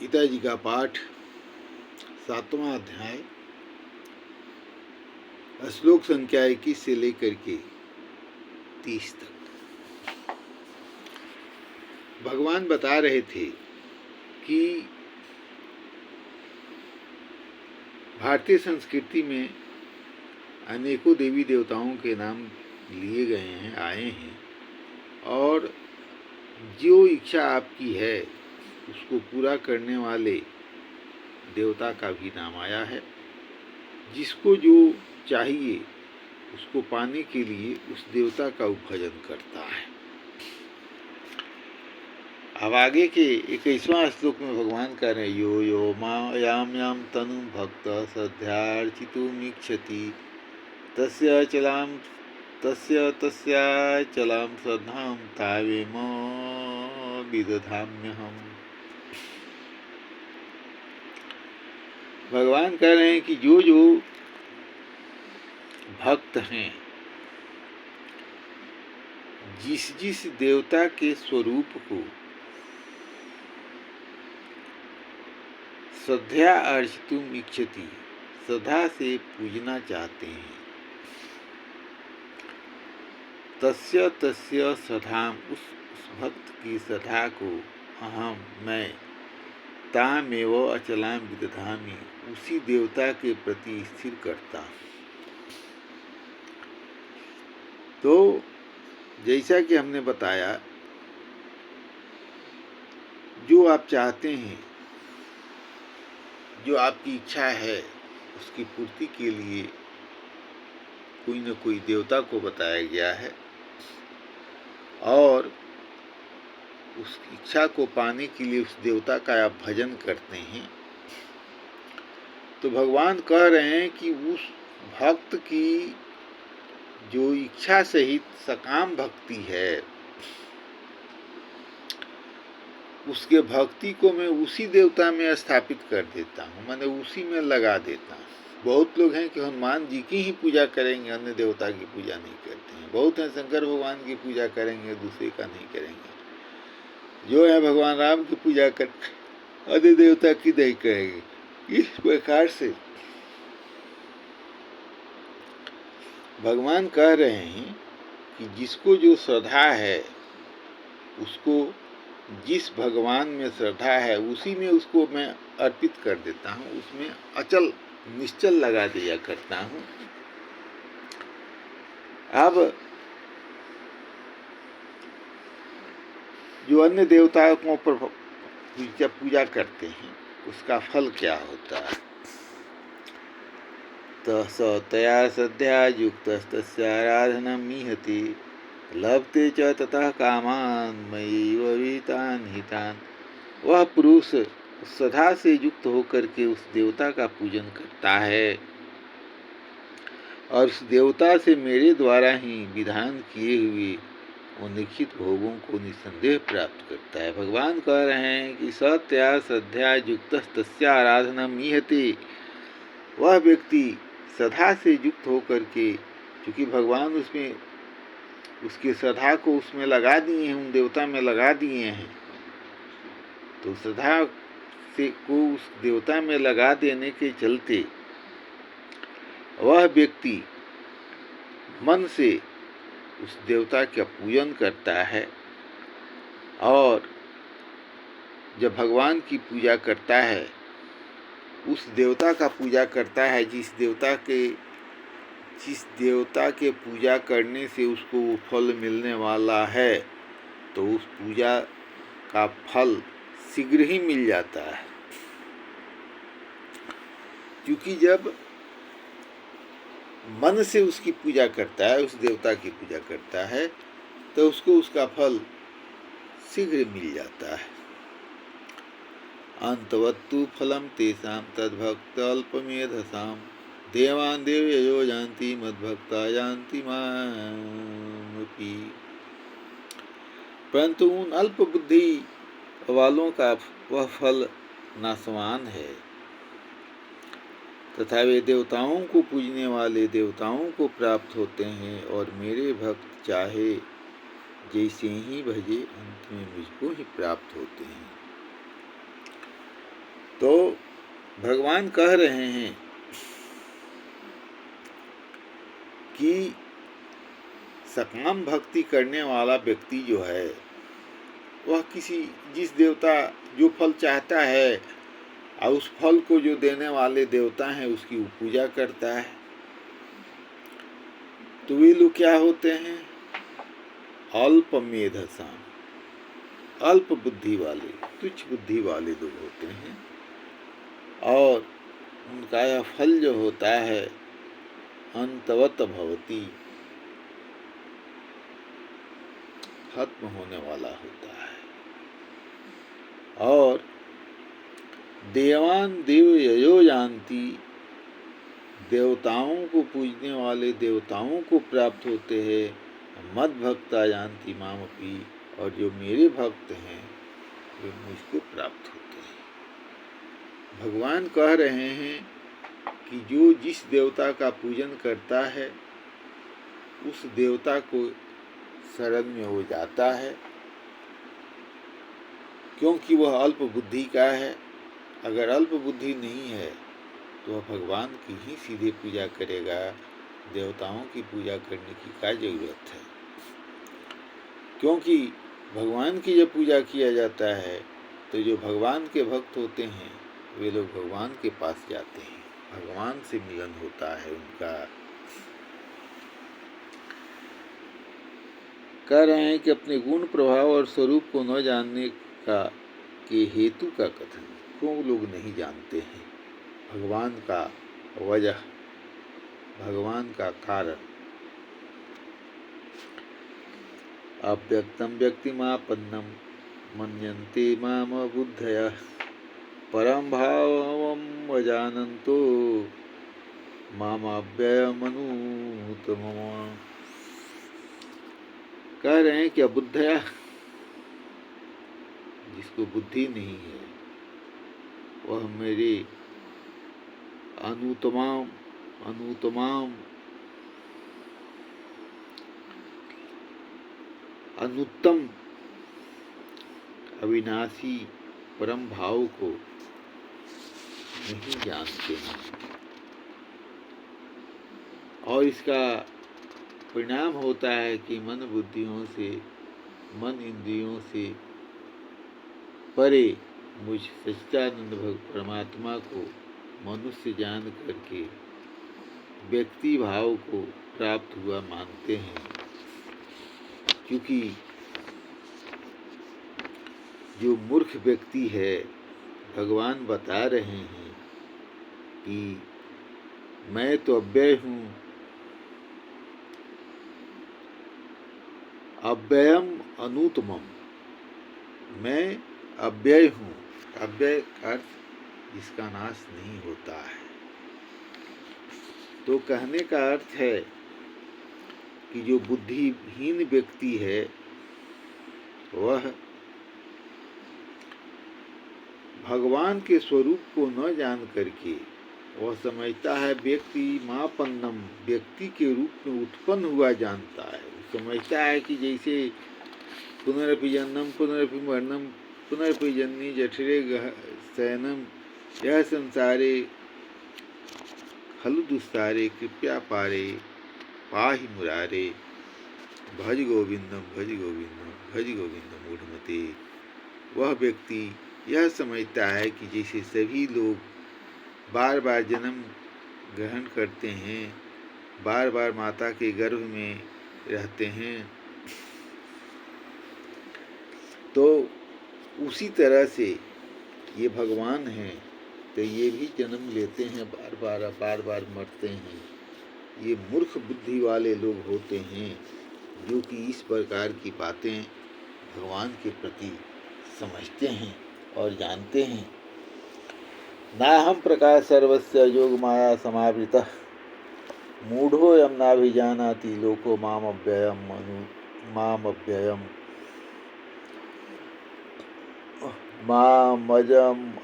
गीता जी का पाठ 7वां अध्याय श्लोक संख्या 21 से लेकर के 30 तक भगवान बता रहे थे कि भारतीय संस्कृति में अनेकों देवी देवताओं के नाम लिए गए हैं, आए हैं, और जो इच्छा आपकी है उसको पूरा करने वाले देवता का भी नाम आया है। जिसको जो चाहिए उसको पाने के लिए उस देवता का भजन करता है। अब आगे के 21वां श्लोक में भगवान कह रहे हैं, यो यो याम याम तनु भक्त श्रद्धार्चितुमिच्छति तस्य तस्याचलां श्रद्धां तावेम विदधाम्यहम्। भगवान कह रहे हैं कि जो जो भक्त हैं, जिस जिस देवता के स्वरूप को श्रद्धा अर्चितुम इच्छति, श्रद्धा से पूजना चाहते हैं, तस्य श्रद्धाम, उस भक्त की श्रद्धा को मैं तामेव अचलाम विदधामि, उसी देवता के प्रति स्थिर करता हूँ। तो जैसा कि हमने बताया, जो आप चाहते हैं, जो आपकी इच्छा है, उसकी पूर्ति के लिए कोई न कोई देवता को बताया गया है, और उस इच्छा को पाने के लिए उस देवता का आप भजन करते हैं। तो भगवान कह रहे हैं कि उस भक्त की जो इच्छा सहित सकाम भक्ति है, उसके भक्ति को मैं उसी देवता में स्थापित कर देता हूँ, मैंने उसी में लगा देता हूँ। बहुत लोग हैं कि हनुमान जी की ही पूजा करेंगे, अन्य देवता की पूजा नहीं करते हैं। बहुत हैं शंकर भगवान की पूजा करेंगे, दूसरे का नहीं करेंगे। जो है भगवान राम की पूजा कर अन्य देवता की नहीं करेंगे। इस प्रकार से भगवान कह रहे हैं कि जिसको जो श्रद्धा है, उसको जिस भगवान में श्रद्धा है उसी में उसको मैं अर्पित कर देता हूँ, उसमें अचल निश्चल लगा दिया करता हूँ। अब जो अन्य देवताओं पर पूजा करते हैं, उसका फल क्या होता है? तया श्रद्धया युक्तस्तस्याराधनं मीहति लभते च ततः कामान मयैव विहितान् हितान्। वह पुरुष श्रद्धा से युक्त होकर के उस देवता का पूजन करता है और उस देवता से मेरे द्वारा ही विधान किए हुए उन्निश्चित भोगों को निसंदेह प्राप्त करता है। भगवान कह रहे हैं कि सत्या श्रद्धा युक्त तस्या आराधना मीहते, वह व्यक्ति श्रद्धा से युक्त होकर के, क्योंकि भगवान उसमें उसकी श्रद्धा को उसमें लगा दिए हैं, उन देवता में लगा दिए हैं, तो श्रद्धा से को उस देवता में लगा देने के चलते वह व्यक्ति मन से उस देवता का पूजन करता है। और जब भगवान की पूजा करता है, उस देवता का पूजा करता है, जिस देवता के पूजा करने से उसको वो फल मिलने वाला है, तो उस पूजा का फल शीघ्र ही मिल जाता है। क्योंकि जब मन से उसकी पूजा करता है, उस देवता की पूजा करता है, तो उसको उसका फल शीघ्र मिल जाता है। अंतवत्तु फलम तेषां तद्भक्त अल्पमेधसां देवान् देवयो यान्ति मद्भक्ता यान्ति मामपि। परंतु उन अल्प बुद्धि वालों का वह फल नाशवान है, तथा वे देवताओं को पूजने वाले देवताओं को प्राप्त होते हैं, और मेरे भक्त चाहे जैसे ही भजे अंत में मुझको ही प्राप्त होते हैं। तो भगवान कह रहे हैं कि सकाम भक्ति करने वाला व्यक्ति जो है वह जिस देवता जो फल चाहता है और उस फल को जो देने वाले देवता हैं उसकी वो पूजा करता है। तो वे लोग क्या होते हैं? अल्प मेधसाम, अल्प बुद्धि वाले, तुच्छ बुद्धि वाले लोग होते हैं। और उनका यह फल जो होता है अंतवत भवती, खत्म होने वाला होता है। और देवान देव ययो जानती, देवताओं को पूजने वाले देवताओं को प्राप्त होते हैं। मद भक्ता जानती मामपी, और जो मेरे भक्त हैं वे मुझको प्राप्त होते हैं। भगवान कह रहे हैं कि जो जिस देवता का पूजन करता है उस देवता को शरण में हो जाता है, क्योंकि वह अल्प बुद्धि का है। अगर अल्प बुद्धि नहीं है तो वह भगवान की ही सीधे पूजा करेगा, देवताओं की पूजा करने की क्या जरूरत है? क्योंकि भगवान की जब पूजा किया जाता है तो जो भगवान के भक्त होते हैं वे लोग भगवान के पास जाते हैं, भगवान से मिलन होता है उनका। कह रहे हैं कि अपने गुण प्रभाव और स्वरूप को न जानने का के हेतु का कथन, क्यों लोग नहीं जानते हैं भगवान का वजह, भगवान का कारण। अव्यक्तम व्यक्तिमापन्नम मन्यन्ते माम बुद्धयः, परम भावम अजानन्तो मामव्ययमनुतमम्। कह रहे हैं कि अबुद्धया, जिसको बुद्धि नहीं है, वह मेरे अनुत्तम अविनाशी परम भाव को नहीं जानते हैं। और इसका परिणाम होता है कि मन बुद्धियों से, मन इंद्रियों से परे मुझ सच्चिदानंद परमात्मा को मनुष्य जान करके व्यक्ति भाव को प्राप्त हुआ मानते हैं। क्योंकि जो मूर्ख व्यक्ति है, भगवान बता रहे हैं कि मैं तो अव्यय हूँ, अव्ययम अनुत्तमम, मैं अव्यय हूँ। अव्यय अर्थ जिसका नाश नहीं होता है। तो कहने का अर्थ है कि जो बुद्धिहीन व्यक्ति है वह भगवान के स्वरूप को न जान करके वह समझता है व्यक्ति मापन्नम, व्यक्ति के रूप में उत्पन्न हुआ जानता है। समझता है कि जैसे पुनरपि जन्म पुनरपि मरणम पुनरपि जननी जठरे शयनम, यह संसारे खलु दुस्तारे कृपया पारे पाहि मुरारे, भज गोविंदम भज गोविंदम भज गोविंदम मूढ़मते। वह व्यक्ति यह समझता है कि जैसे सभी लोग बार बार जन्म ग्रहण करते हैं, बार बार माता के गर्भ में रहते हैं, तो उसी तरह से ये भगवान हैं तो ये भी जन्म लेते हैं, बार बार मरते हैं। ये मूर्ख बुद्धि वाले लोग होते हैं जो कि इस प्रकार की बातें भगवान के प्रति समझते हैं और जानते हैं। नाहम प्रकाश सर्वस्य योग माया समावृतः, मूढ़ोऽयं नाभिजानाति लोको मामजम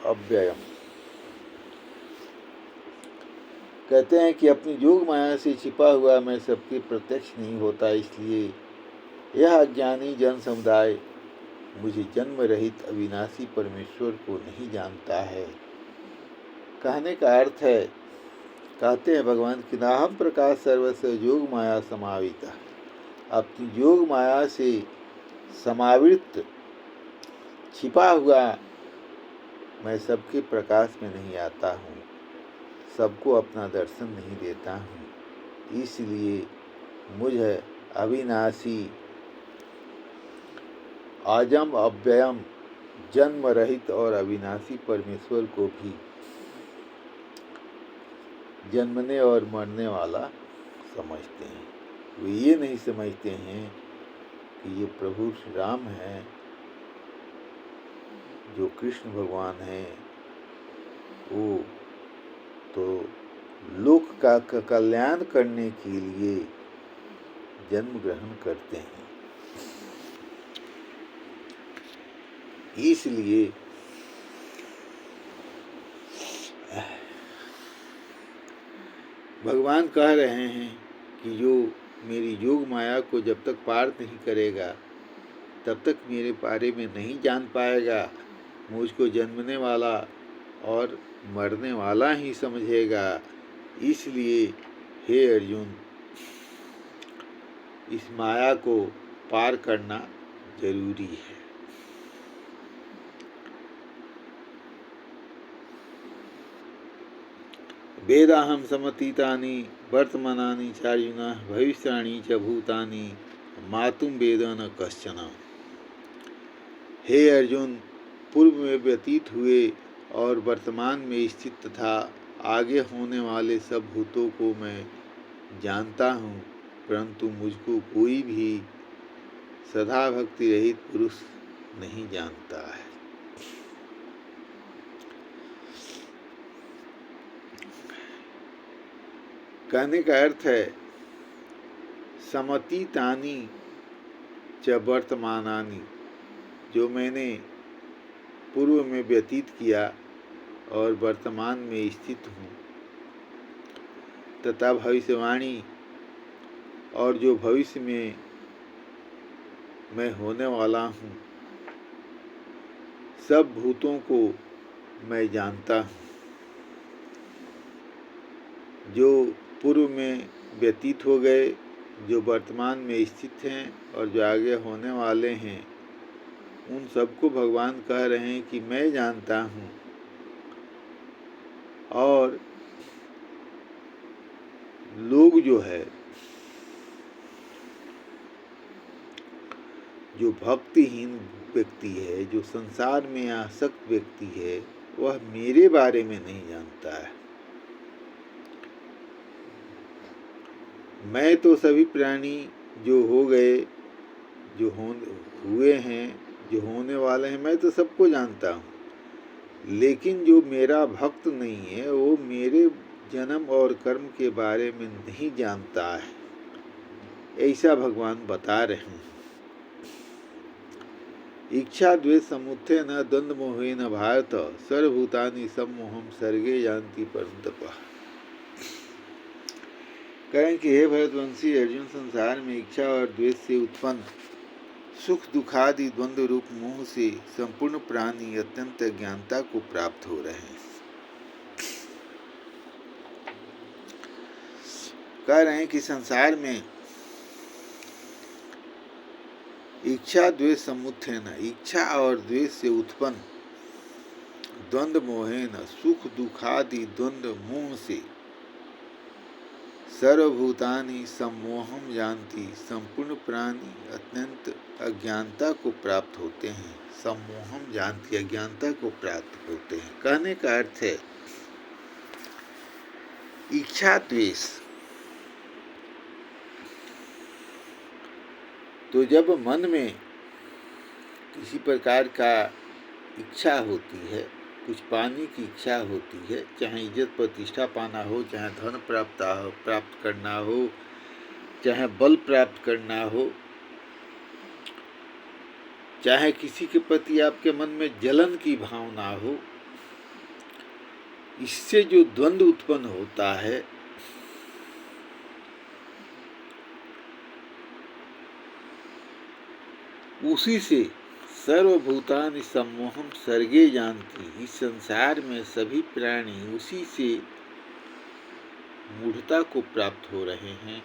अव्ययम। कहते हैं कि अपनी योग माया से छिपा हुआ मैं सबके प्रत्यक्ष नहीं होता, इसलिए यह अज्ञानी जन समुदाय मुझे जन्म रहित अविनाशी परमेश्वर को नहीं जानता है। कहने का अर्थ है, कहते हैं भगवान कि नाहम प्रकाश सर्वस्व योग माया समाविता। अपनी योग माया से समावृत छिपा हुआ मैं सबके प्रकाश में नहीं आता हूँ, सबको अपना दर्शन नहीं देता हूँ। इसलिए मुझे अविनाशी, आजम अव्ययम, जन्म रहित और अविनाशी परमेश्वर को भी जन्मने और मरने वाला समझते हैं। वे ये नहीं समझते हैं कि ये प्रभु श्री राम हैं, जो कृष्ण भगवान हैं, वो तो लोक का कल्याण करने के लिए जन्म ग्रहण करते हैं। इसलिए भगवान कह रहे हैं कि जो मेरी योग माया को जब तक पार नहीं करेगा तब तक मेरे बारे में नहीं जान पाएगा, मुझको जन्मने वाला और मरने वाला ही समझेगा। इसलिए हे अर्जुन, इस माया को पार करना जरूरी है। वेदाहं समतीतानि वर्तमानानि चार्जुन भविष्याणि च भूतानि मातुम वेद न कश्चन। हे अर्जुन, पूर्व में व्यतीत हुए और वर्तमान में स्थित तथा आगे होने वाले सब भूतों को मैं जानता हूँ, परंतु मुझको कोई भी सदा भक्ति रहित पुरुष नहीं जानता है। कहने का अर्थ है, समतीतानि च वर्तमानानि, जो मैंने पूर्व में व्यतीत किया और वर्तमान में स्थित हूँ, तथा भविष्यवाणी, और जो भविष्य में मैं होने वाला हूँ, सब भूतों को मैं जानता हूँ। जो पूर्व में व्यतीत हो गए, जो वर्तमान में स्थित हैं और जो आगे होने वाले हैं, उन सबको भगवान कह रहे हैं कि मैं जानता हूँ। और लोग जो है, जो भक्तिहीन व्यक्ति है, जो संसार में आसक्त व्यक्ति है, वह मेरे बारे में नहीं जानता है। मैं तो सभी प्राणी जो हो गए, जो हुए हैं, जो होने वाले हैं, मैं तो सबको जानता हूँ। लेकिन जो मेरा भक्त नहीं है, वो मेरे जन्म और कर्म के बारे में नहीं जानता है, ऐसा भगवान बता रहे हैं। इच्छा द्वेष समुत्थे न द्वंद्व मोहे न भारत, सर्वभूतानि सम्मोहम सर्गे यान्ति परन्तप। कहें कि हे भरतवंशी अर्जुन, संसार में इच्छा और द्वेष से उत्पन्न सुख दुखादि द्वंद्व रूप मोह से संपूर्ण प्राणी अत्यंत अज्ञानता को प्राप्त हो रहे हैं। कह रहे हैं कि संसार में इच्छा द्वेष समुत्थेन, इच्छा और द्वेष से उत्पन्न द्वंद्व मोहेन, सुख दुखादि द्वंद्व मोह से सर्वभूतानि सम्मोहम जानती, संपूर्ण प्राणी अत्यंत अज्ञानता को प्राप्त होते हैं। सम्मोहम जानती, अज्ञानता को प्राप्त होते हैं। कहने का अर्थ है, इच्छा द्वेष, तो जब मन में किसी प्रकार का इच्छा होती है, कुछ पाने की इच्छा होती है, चाहे इज्जत प्रतिष्ठा पाना हो, चाहे धन प्राप्त करना हो, चाहे बल प्राप्त करना हो, चाहे किसी के प्रति आपके मन में जलन की भावना हो, इससे जो द्वंद्व उत्पन्न होता है, उसी से सर्वभूतानि सम्मोहम सर्गे जानती। इस संसार में सभी प्राणी उसी से मूढ़ता को प्राप्त हो रहे हैं,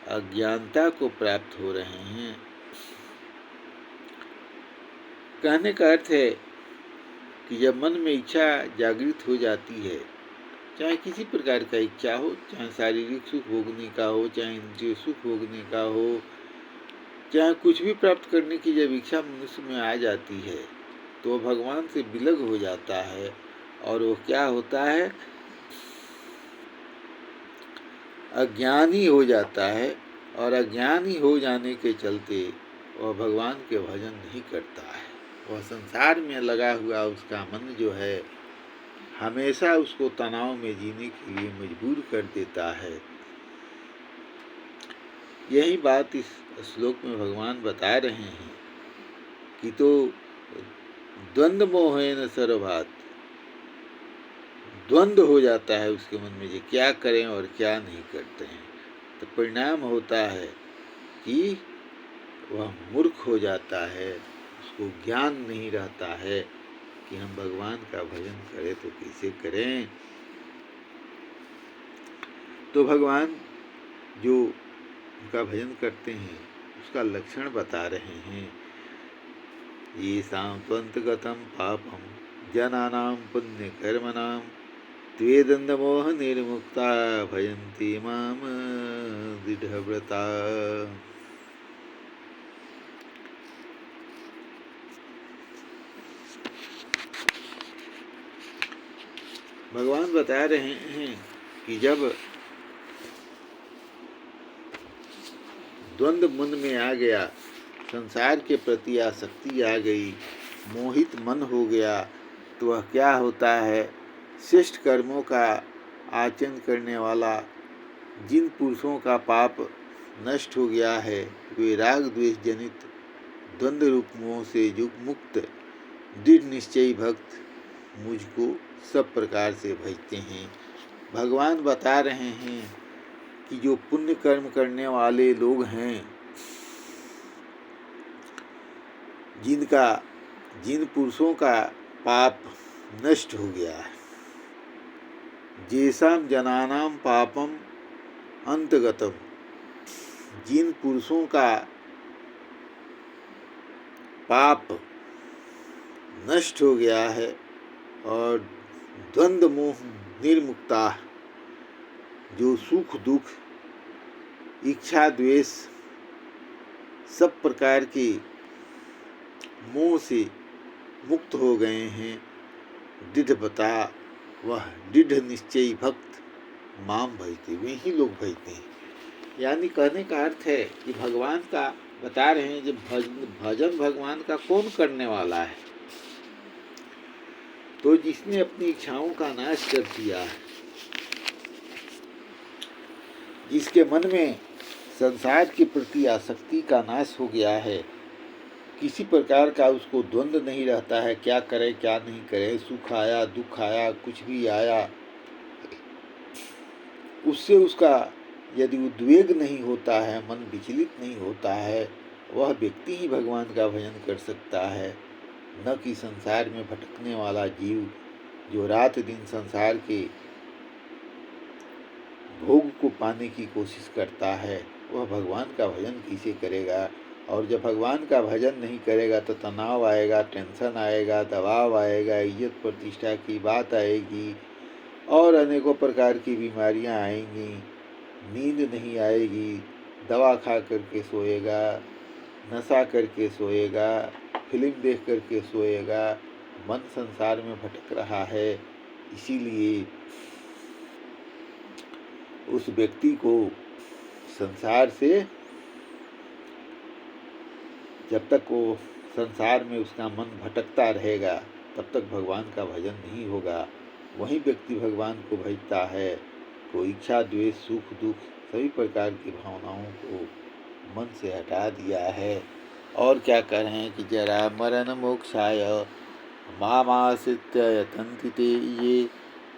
अज्ञानता को प्राप्त हो रहे हैं। कहने का अर्थ है कि जब मन में इच्छा जागृत हो जाती है, चाहे किसी प्रकार का इच्छा हो, चाहे शारीरिक सुख भोगने का हो, चाहे इंद्रिय सुख भोगने का हो, चाहे कुछ भी प्राप्त करने की जब इच्छा मनुष्य में आ जाती है तो भगवान से विलग हो जाता है। और वो क्या होता है, अज्ञानी हो जाता है। और अज्ञानी हो जाने के चलते वह भगवान के भजन नहीं करता है। वह संसार में लगा हुआ उसका मन जो है हमेशा उसको तनाव में जीने के लिए मजबूर कर देता है। यही बात इस श्लोक में भगवान बता रहे हैं कि तो द्वंद्व मोहेन सर्वभात, द्वंद्व हो जाता है उसके मन में, ये क्या करें और क्या नहीं करते हैं। तो परिणाम होता है कि वह मूर्ख हो जाता है, उसको ज्ञान नहीं रहता है कि हम भगवान का भजन करें तो कैसे करें। तो भगवान जो उनका भजन करते हैं उसका लक्षण बता रहे हैं। ये सांत्वंतगतम पापम जनानां पुण्य कर्मणां त्वेदंदमोह निर्मुक्ता भजन्ति माम दृढ़व्रता। भगवान बता रहे हैं कि जब द्वंद्व मन में आ गया, संसार के प्रति आसक्ति आ गई, मोहित मन हो गया, तो वह क्या होता है, श्रेष्ठ कर्मों का आचरण करने वाला जिन पुरुषों का पाप नष्ट हो गया है, वे राग द्वेष जनित द्वंद्व रूप मोह से युग मुक्त दृढ़ निश्चयी भक्त मुझको सब प्रकार से भजते हैं। भगवान बता रहे हैं कि जो पुण्य कर्म करने वाले लोग हैं, जिन पुरुषों का पाप नष्ट हो गया है, जेसाम जनानाम पापम अंतगतम, जिन पुरुषों का पाप नष्ट हो गया है और द्वंद्व मोह निर्मुक्ता, जो सुख दुख इच्छा द्वेष सब प्रकार के मोह से मुक्त हो गए हैं, दृढ़व्रता, वह दृढ़ निश्चयी भक्त माम भजते, वे ही लोग भजते हैं। यानी कहने का अर्थ है कि भगवान का बता रहे हैं, जब भजन भगवान का कौन करने वाला है, तो जिसने अपनी इच्छाओं का नाश कर दिया है, जिसके मन में संसार के प्रति आसक्ति का नाश हो गया है, किसी प्रकार का उसको द्वंद्व नहीं रहता है, क्या करे क्या नहीं करे, सुख आया दुख आया कुछ भी आया, उससे उसका यदि उद्वेग नहीं होता है, मन विचलित नहीं होता है, वह व्यक्ति ही भगवान का भजन कर सकता है। न कि संसार में भटकने वाला जीव जो रात दिन संसार के भोग को पाने की कोशिश करता है, वह भगवान का भजन कैसे करेगा। और जब भगवान का भजन नहीं करेगा तो तनाव आएगा, टेंशन आएगा, दबाव आएगा, इज्जत प्रतिष्ठा की बात आएगी और अनेकों प्रकार की बीमारियां आएंगी, नींद नहीं आएगी, दवा खा करके सोएगा, नशा करके सोएगा, फिल्म देख करके सोएगा, मन संसार में भटक रहा है। इसीलिए उस व्यक्ति को संसार से, जब तक वो संसार में उसका मन भटकता रहेगा तब तक भगवान का भजन नहीं होगा। वही व्यक्ति भगवान को भजता है तो इच्छा द्वेष सुख दुख सभी प्रकार की भावनाओं को मन से हटा दिया है। और क्या कर रहे हैं कि जरा मरण मोक्षाय मामाश्रित्य यतन्ति ते ये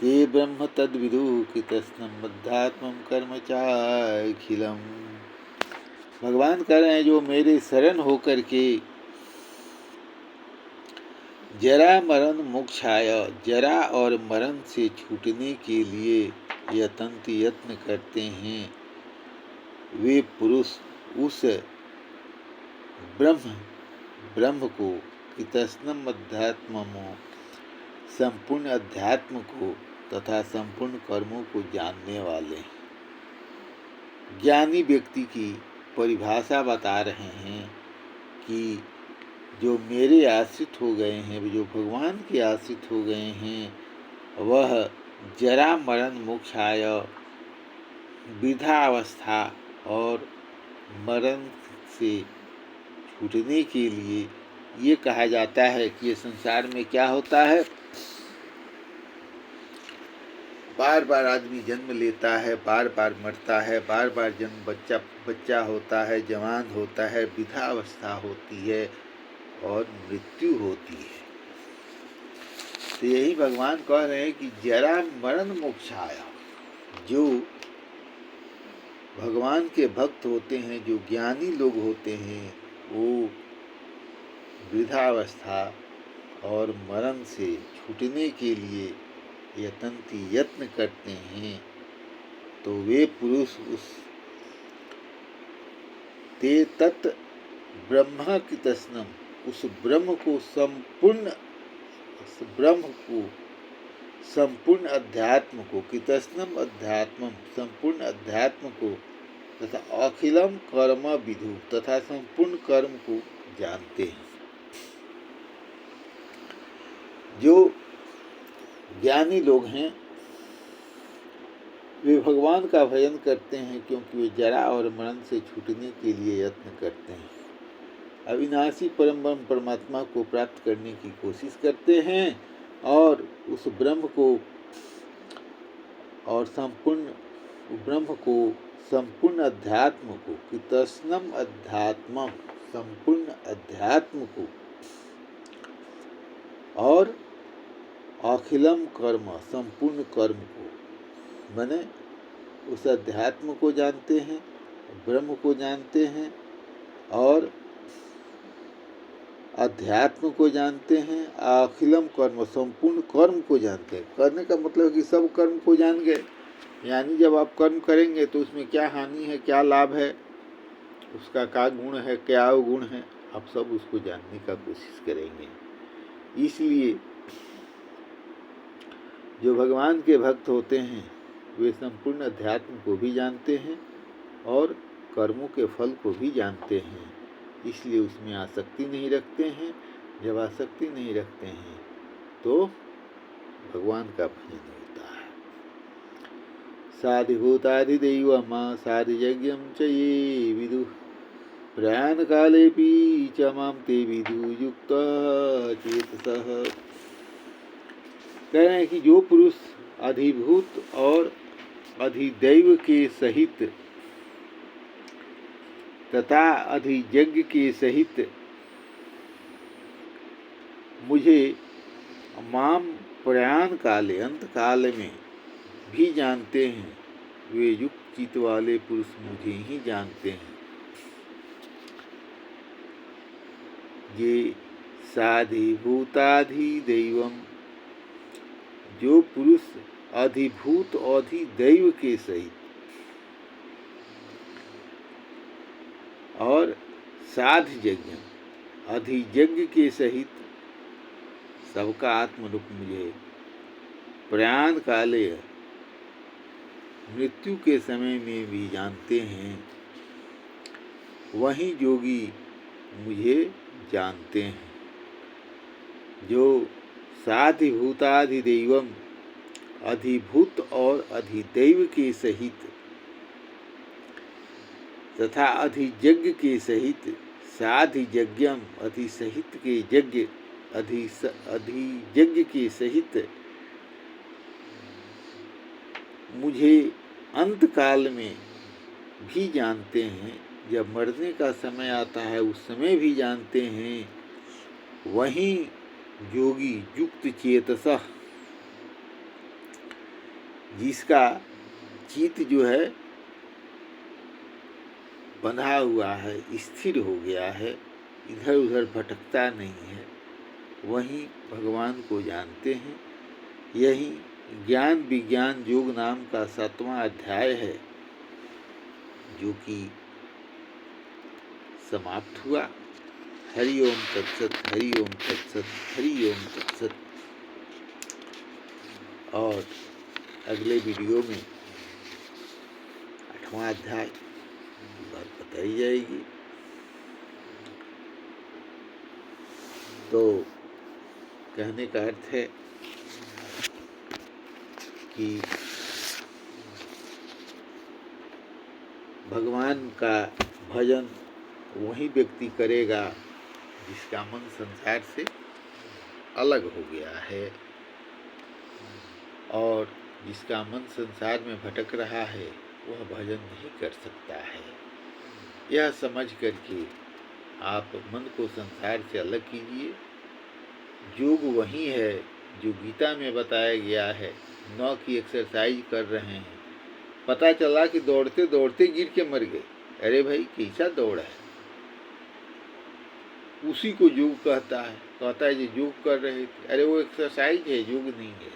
ते ब्रह्म तद्विदु कृतस्नं बद्धात्मं कर्म चाखिलम्। भगवान कह रहे हैं, जो मेरे शरण होकर के जरा मरण मोक्षाय, जरा और मरण से छूटने के लिए यतन्त यत्न करते हैं वे पुरुष उस ब्रह्म ब्रह्म को, कितस्नम अध्यात्मो, संपूर्ण अध्यात्म को तथा संपूर्ण कर्मों को जानने वाले ज्ञानी व्यक्ति की परिभाषा बता रहे हैं कि जो मेरे आश्रित हो गए हैं, जो भगवान के आश्रित हो गए हैं, वह जरा मरण मोक्षाय, वृद्धा अवस्था और मरण से छूटने के लिए, ये कहा जाता है कि ये संसार में क्या होता है, बार बार आदमी जन्म लेता है, बार बार मरता है, बार बार जन्म बच्चा होता है, जवान होता है, वृद्धा अवस्था होती है और मृत्यु होती है। तो यही भगवान कह रहे हैं कि जरा मरण मोक्षाया, जो भगवान के भक्त होते हैं, जो ज्ञानी लोग होते हैं, वो वृद्धावस्था और मरण से छूटने के लिए यत्न करते हैं, तो वे पुरुष उस ते तत् ब्रह्म की तस्नम, उस ब्रह्म को संपूर्ण अध्यात्म को, कितस्नम अध्यात्मम, संपूर्ण अध्यात्म को तथा अखिलम कर्म विधु, तथा संपूर्ण कर्म को जानते हैं। जो ज्ञानी लोग हैं वे भगवान का भजन करते हैं, क्योंकि वे जरा और मरण से छूटने के लिए यत्न करते हैं, अविनाशी परम ब्रह्म परमात्मा को प्राप्त करने की कोशिश करते हैं और उस ब्रह्म को और संपूर्ण ब्रह्म को, संपूर्ण अध्यात्म को, कितस्नम अध्यात्मम, संपूर्ण अध्यात्म को और अखिलम कर्म, संपूर्ण कर्म को, माने उस अध्यात्म को जानते हैं, ब्रह्म को जानते हैं और अध्यात्म को जानते हैं, अखिलम कर्म, संपूर्ण कर्म को जानते हैं। करने का मतलब है कि सब कर्म को जान गए, यानी जब आप कर्म करेंगे तो उसमें क्या हानि है, क्या लाभ है, उसका क्या गुण है, क्या अवगुण है, आप सब उसको जानने का कोशिश करेंगे। इसलिए जो भगवान के भक्त होते हैं वे संपूर्ण अध्यात्म को भी जानते हैं और कर्मों के फल को भी जानते हैं, इसलिए उसमें आसक्ति नहीं रखते हैं। जब आसक्ति नहीं रखते हैं तो भगवान का भजन होता है। साधिभूताधिदैवम साधियज्ञं च ये विदुः प्रयाण कालेपि च मां ते विदुः युक्तः चेतसः। कह रहे हैं कि जो पुरुष अधिभूत और अधिदैव के सहित तथा अधियज्ञ के सहित मुझे माम प्रयाण काले, अंत काल में भी जानते हैं, वे युक्त चित्त वाले पुरुष मुझे ही जानते हैं। ये साधिभूताधिदैवम, जो पुरुष अधिभूत अधिदैव के सहित और साधयज्ञ, अधियज्ञ के सहित सबका आत्मरूप मुझे प्रयाण काले, मृत्यु के समय में भी जानते हैं, वही योगी मुझे जानते हैं। जो साधिभूताधिदैवम, अधिभूत और अधिदैव के सहित तथा अधियज्ञ के सहित, साधियज्ञम, अधिसहित के यज्ञ, अधियज्ञ के सहित मुझे अंत काल में भी जानते हैं, जब मरने का समय आता है उस समय भी जानते हैं, वहीं योगी युक्त चेतसः, जिसका चित्त जो है बंधा हुआ है, स्थिर हो गया है, इधर उधर भटकता नहीं है, वहीं भगवान को जानते हैं। यही ज्ञान विज्ञान योग नाम का 7वां अध्याय है, जो कि समाप्त हुआ। हरि ओम तत्सत, हरि ओम तत्सत, हरि ओम तत्सत। और अगले वीडियो में 8वां अध्याय की बात बताई जाएगी। तो कहने का अर्थ है कि भगवान का भजन वही व्यक्ति करेगा जिसका मन संसार से अलग हो गया है, और जिसका मन संसार में भटक रहा है वह भजन नहीं कर सकता है। यह समझ करके आप मन को संसार से अलग कीजिए। योग वही है जो गीता में बताया गया है। 9 की एक्सरसाइज कर रहे हैं, पता चला कि दौड़ते दौड़ते गिर के मर गए। अरे भाई, कैसा दौड़ है? उसी को योग कहता है जी योग कर रहे थे। अरे वो एक्सरसाइज है, योग नहीं है।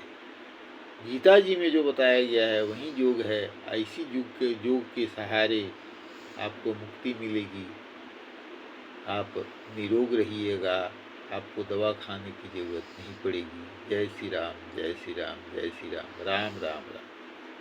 गीता जी में जो बताया गया है वही योग है। ऐसी योग के सहारे आपको मुक्ति मिलेगी, आप निरोग रहिएगा, आपको दवा खाने की जरूरत नहीं पड़ेगी। जय श्री राम, जय श्री राम, जय श्री राम, राम राम राम।